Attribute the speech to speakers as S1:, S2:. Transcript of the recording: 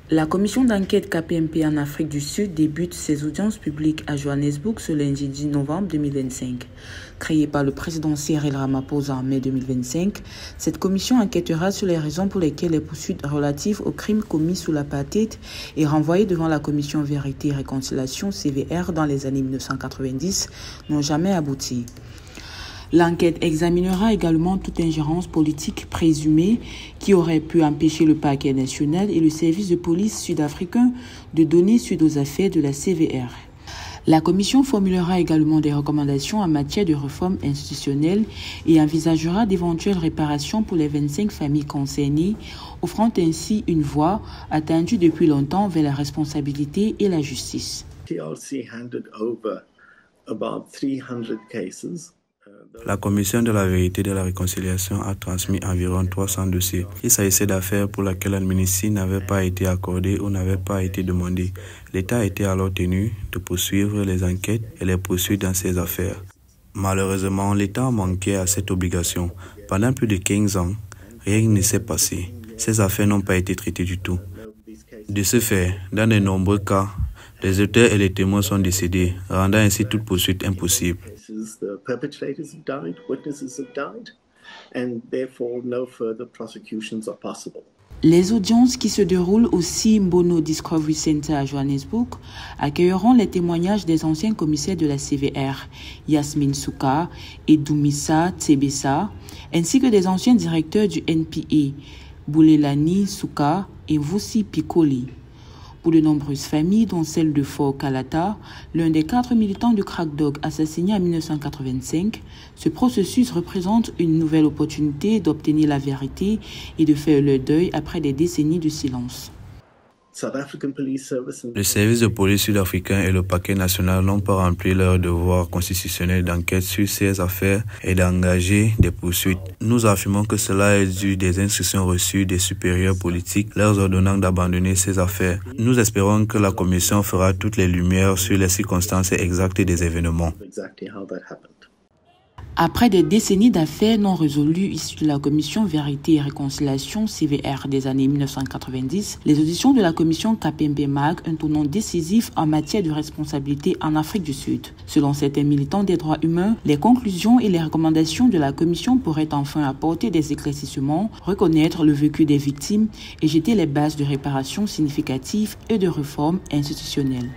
S1: La commission d'enquête KPMP en Afrique du Sud débute ses audiences publiques à Johannesburg ce lundi 10 novembre 2025. Créée par le président Cyril Ramaphosa en mai 2025, cette commission enquêtera sur les raisons pour lesquelles les poursuites relatives aux crimes commis sous l'apartheid et renvoyées devant la commission Vérité et Réconciliation CVR dans les années 1990 n'ont jamais abouti. L'enquête examinera également toute ingérence politique présumée qui aurait pu empêcher le parquet national et le service de police sud-africain de donner suite aux affaires de la CVR. La commission formulera également des recommandations en matière de réforme institutionnelle et envisagera d'éventuelles réparations pour les 25 familles concernées, offrant ainsi une voie attendue depuis longtemps vers la responsabilité et la justice.
S2: TRC handed over about 300 cases.
S3: La commission de la vérité et de la réconciliation a transmis environ 300 dossiers. Il s'agissait d'affaires pour lesquelles l'amnistie n'avait pas été accordée ou n'avait pas été demandée. L'État était alors tenu de poursuivre les enquêtes et les poursuites dans ces affaires. Malheureusement, l'État a manqué à cette obligation. Pendant plus de 15 ans, rien ne s'est passé. Ces affaires n'ont pas été traitées du tout. De ce fait, dans de nombreux cas, les auteurs et les témoins sont décédés, rendant ainsi toute poursuite impossible.
S2: The perpetrators have died, witnesses have died, and therefore no further prosecutions are possible.
S1: Les audiences qui se déroulent au Mbono Discovery Center à Johannesburg accueilleront les témoignages des anciens commissaires de la CVR, Yasmin Souka et Dumisa Tsebesa, ainsi que des anciens directeurs du NPA, Boulelani Souka et Vusi Pikoli. Pour de nombreuses familles, dont celle de Fort Kalata, l'un des 4 militants du Crack Dog assassiné en 1985, ce processus représente une nouvelle opportunité d'obtenir la vérité et de faire le deuil après des décennies de silence.
S3: Le service de police sud-africain et le parquet national n'ont pas rempli leur devoir constitutionnel d'enquête sur ces affaires et d'engager des poursuites. Nous affirmons que cela est dû des instructions reçues des supérieurs politiques leur ordonnant d'abandonner ces affaires. Nous espérons que la commission fera toutes les lumières sur les circonstances exactes des événements.
S1: Après des décennies d'affaires non résolues issues de la commission Vérité et Réconciliation CVR des années 1990, les auditions de la commission KPMP marquent un tournant décisif en matière de responsabilité en Afrique du Sud. Selon certains militants des droits humains, les conclusions et les recommandations de la commission pourraient enfin apporter des éclaircissements, reconnaître le vécu des victimes et jeter les bases de réparation significatives et de réformes institutionnelles.